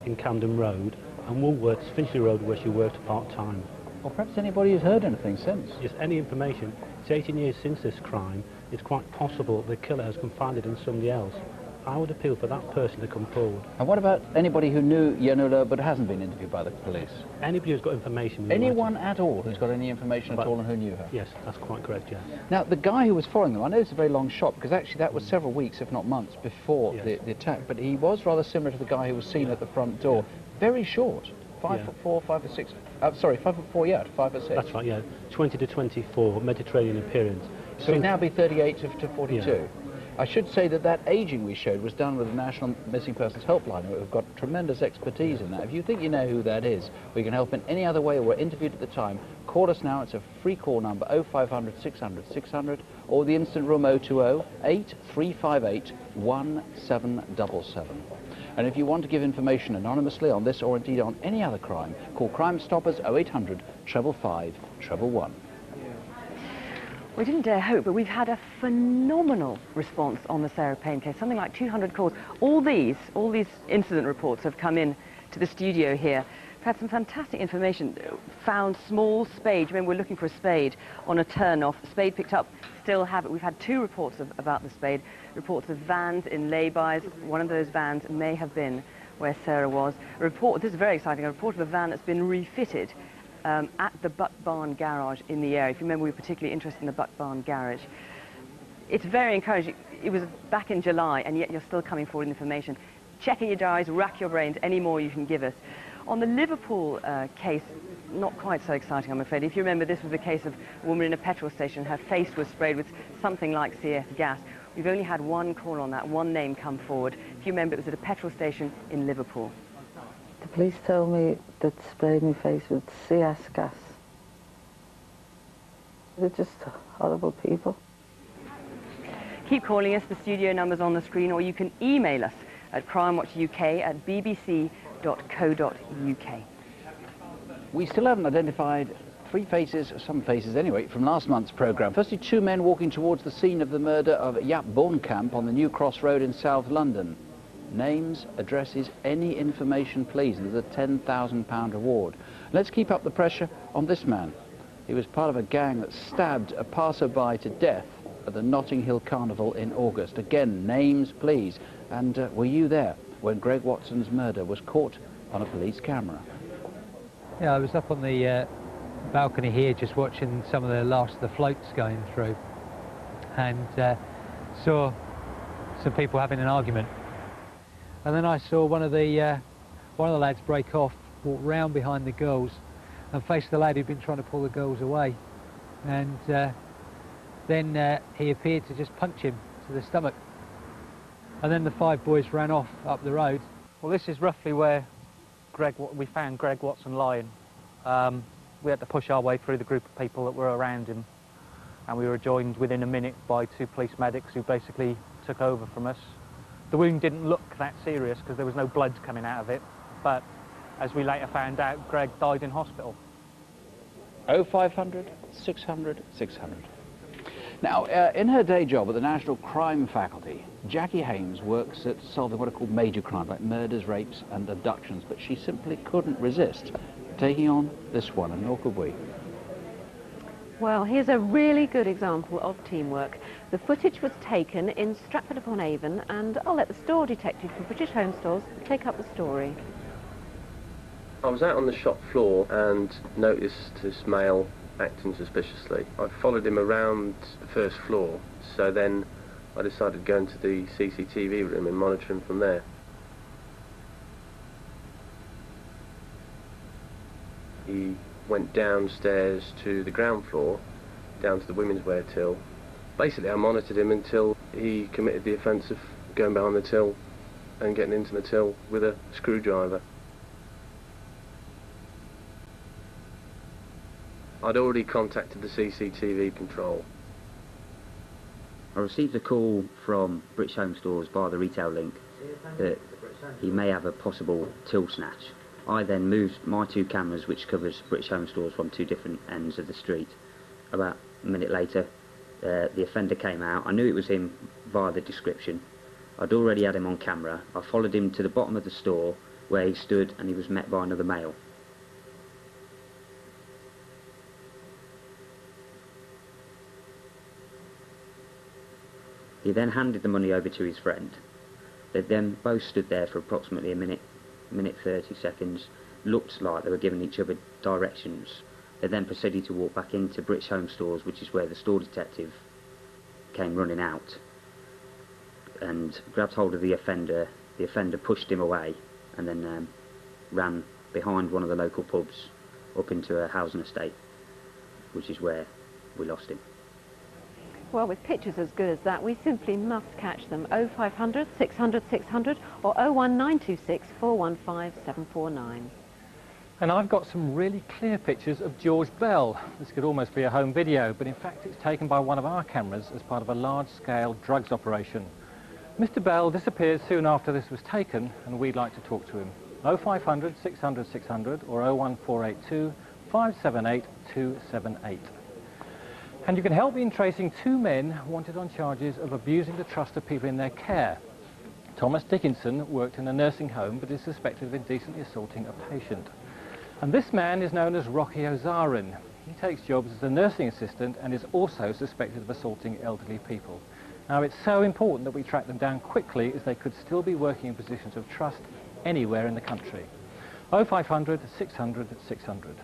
in Camden Road, and Woolworths, Finchley Road, where she worked part-time. Or perhaps anybody who's heard anything since. Yes, any information. It's 18 years since this crime. It's quite possible the killer has confided in somebody else. I would appeal for that person to come forward. And what about anybody who knew Yenula but hasn't been interviewed by the police? Anybody who's got information. Anyone at all who's got any information at all and who knew her? Yes, that's quite correct, yes. Now, the guy who was following them, I know it's a very long shot, because actually that was several weeks, if not months, before the attack, but he was rather similar to the guy who was seen at the front door. Very short. 5'4", 5'6". 5'4", yeah, 5'6". That's right, yeah. 20 to 24, Mediterranean appearance. So he'd now be 38 to 42. Yeah. I should say that aging we showed was done with the National Missing Persons Helpline, who have got tremendous expertise in that. If you think you know who that is, we can help in any other way, or we're interviewed at the time, call us now. It's a free call number, 0500 600 600, or the instant room 020 8358 1777. And if you want to give information anonymously on this or indeed on any other crime, call Crime Stoppers 0800 555 111. We didn't dare hope, but we've had a phenomenal response on the Sarah Payne case, something like 200 calls. All these incident reports have come in to the studio here. We've had some fantastic information. Found small spade. Remember, we're looking for a spade on a turn-off. Spade picked up, still have it. We've had 2 reports about the spade. Reports of vans in lay-bys. One of those vans may have been where Sarah was. A report, this is very exciting, a report of a van that's been refitted at the Buck Barn garage in the area. If you remember, we were particularly interested in the Buck Barn garage. It's very encouraging. It was back in July, and yet you're still coming forward with information. Check in your diaries, rack your brains, any more you can give us. On the Liverpool case, not quite so exciting, I'm afraid. If you remember, this was a case of a woman in a petrol station. Her face was sprayed with something like CF gas. We've only had one call on that, one name come forward. If you remember, it was at a petrol station in Liverpool. The police told me they'd sprayed my face with CS gas. They're just horrible people. Keep calling us. The studio number's on the screen, or you can email us at crimewatchuk@bbc.co.uk. We still haven't identified 3 faces, some faces anyway, from last month's programme. Firstly, 2 men walking towards the scene of the murder of Jaap Bornkamp on the New Cross Road in South London. Names, addresses, any information please, and there's a £10,000 reward. Let's keep up the pressure on this man. He was part of a gang that stabbed a passerby to death at the Notting Hill Carnival in August. Again, names please. And were you there when Greg Watson's murder was caught on a police camera? Yeah, I was up on the balcony here just watching some of the last of the floats going through, and saw some people having an argument. And then I saw one of the lads break off, walk round behind the girls and face the lad who'd been trying to pull the girls away. And then he appeared to just punch him to the stomach. And then the 5 boys ran off up the road. Well, this is roughly where we found Greg Watson lying. We had to push our way through the group of people that were around him, and we were joined within a minute by 2 police medics who basically took over from us. The wound didn't look that serious because there was no blood coming out of it, but as we later found out, Greg died in hospital. 0500 600 600. Now, in her day job at the National Crime Faculty, Jackie Haynes works at solving what are called major crimes, like murders, rapes and abductions, but she simply couldn't resist taking on this one, and nor could we. Well, here's a really good example of teamwork. The footage was taken in Stratford-upon-Avon, and I'll let the store detective from British Home Stores take up the story. I was out on the shop floor and noticed this male acting suspiciously. I followed him around the first floor, so then I decided to go into the CCTV room and monitor him from there. He went downstairs to the ground floor, down to the women's wear till. Basically, I monitored him until he committed the offence of going behind the till and getting into the till with a screwdriver. I'd already contacted the CCTV control. I received a call from British Home Stores via the retail link that he may have a possible till snatch. I then moved my 2 cameras, which covers British Home Stores, from 2 different ends of the street. About a minute later, the offender came out. I knew it was him via the description. I'd already had him on camera. I followed him to the bottom of the store, where he stood and he was met by another male. He then handed the money over to his friend. They then both stood there for approximately a minute 30 seconds, looked like they were giving each other directions. They then proceeded to walk back into British Home Stores, which is where the store detective came running out and grabbed hold of the offender. The offender pushed him away and then ran behind one of the local pubs up into a housing estate, which is where we lost him. Well, with pictures as good as that, we simply must catch them. 0500 600 600 or 01926 415 749. And I've got some really clear pictures of George Bell. This could almost be a home video, but in fact it's taken by one of our cameras as part of a large-scale drugs operation. Mr. Bell disappeared soon after this was taken, and we'd like to talk to him. 0500 600 600 or 01482 578 278. And you can help me in tracing two men wanted on charges of abusing the trust of people in their care. Thomas Dickinson worked in a nursing home but is suspected of indecently assaulting a patient. And this man is known as Rocky Ozarin. He takes jobs as a nursing assistant and is also suspected of assaulting elderly people. Now, it's so important that we track them down quickly, as they could still be working in positions of trust anywhere in the country. 0500 600 600.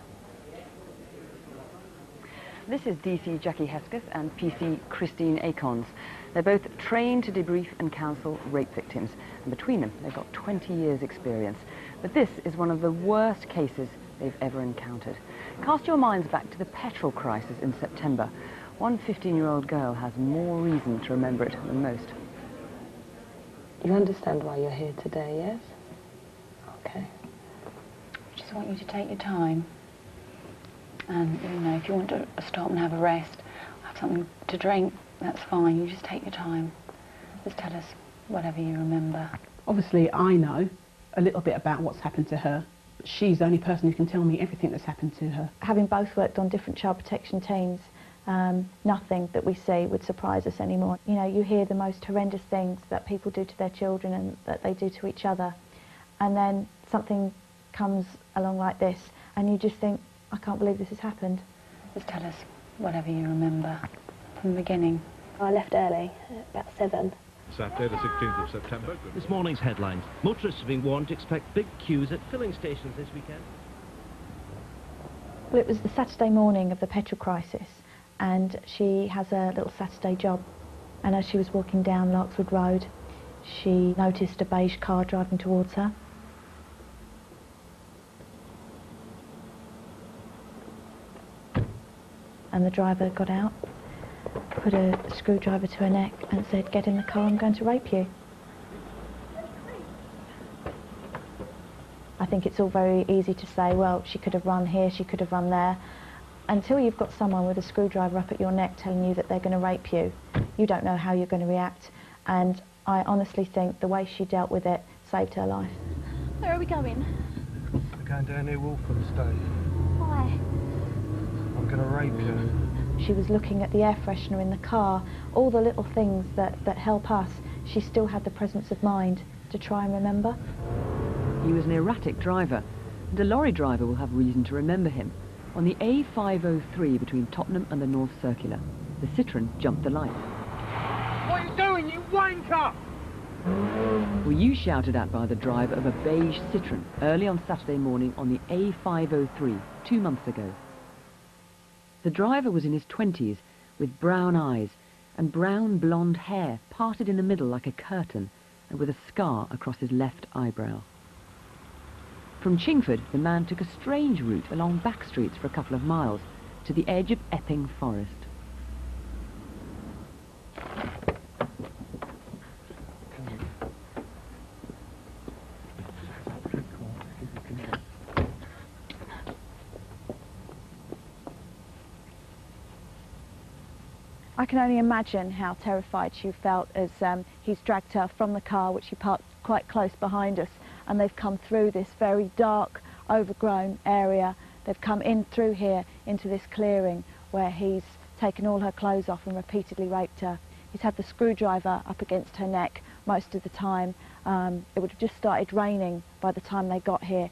This is DC Jackie Hesketh and PC Christine Akons. They're both trained to debrief and counsel rape victims, and between them they've got 20 years experience. But this is one of the worst cases they've ever encountered. Cast your minds back to the petrol crisis in September. One 15-year-old girl has more reason to remember it than most. You understand why you're here today, yes? Okay. I just want you to take your time. And, you know, if you want to stop and have a rest, have something to drink, that's fine. You just take your time. Just tell us whatever you remember. Obviously, I know a little bit about what's happened to her. She's the only person who can tell me everything that's happened to her. Having both worked on different child protection teams, nothing that we see would surprise us anymore. You know, you hear the most horrendous things that people do to their children and that they do to each other. And then something comes along like this, and you just think, I can't believe this has happened. Just tell us whatever you remember from the beginning. I left early, about 7. Saturday the 16th of September. This morning's headlines. Motorists have been warned to expect big queues at filling stations this weekend. Well, it was the Saturday morning of the petrol crisis, and she has a little Saturday job. And as she was walking down Larkswood Road, she noticed a beige car driving towards her. And the driver got out, put a screwdriver to her neck and said, "Get in the car, I'm going to rape you." I think it's all very easy to say, well, she could have run here, she could have run there. Until you've got someone with a screwdriver up at your neck telling you that they're going to rape you, you don't know how you're going to react. And I honestly think the way she dealt with it saved her life. Where are we going? We're going down near Walthamstow. Why? I'm going to rape you. She was looking at the air freshener in the car, all the little things that help us. She still had the presence of mind to try and remember. He was an erratic driver, and a lorry driver will have reason to remember him. On the A503 between Tottenham and the North Circular, the Citroën jumped the light. What are you doing, you wanker? Were you shouted at by the driver of a beige Citroën early on Saturday morning on the A503 2 months ago? The driver was in his 20s with brown eyes and brown blonde hair parted in the middle like a curtain and with a scar across his left eyebrow. From Chingford, the man took a strange route along back streets for a couple of miles to the edge of Epping Forest. I can only imagine how terrified she felt as he's dragged her from the car, which he parked quite close behind us, and they've come through this very dark, overgrown area. They've come in through here into this clearing where he's taken all her clothes off and repeatedly raped her. He's had the screwdriver up against her neck most of the time, It would have just started raining by the time they got here.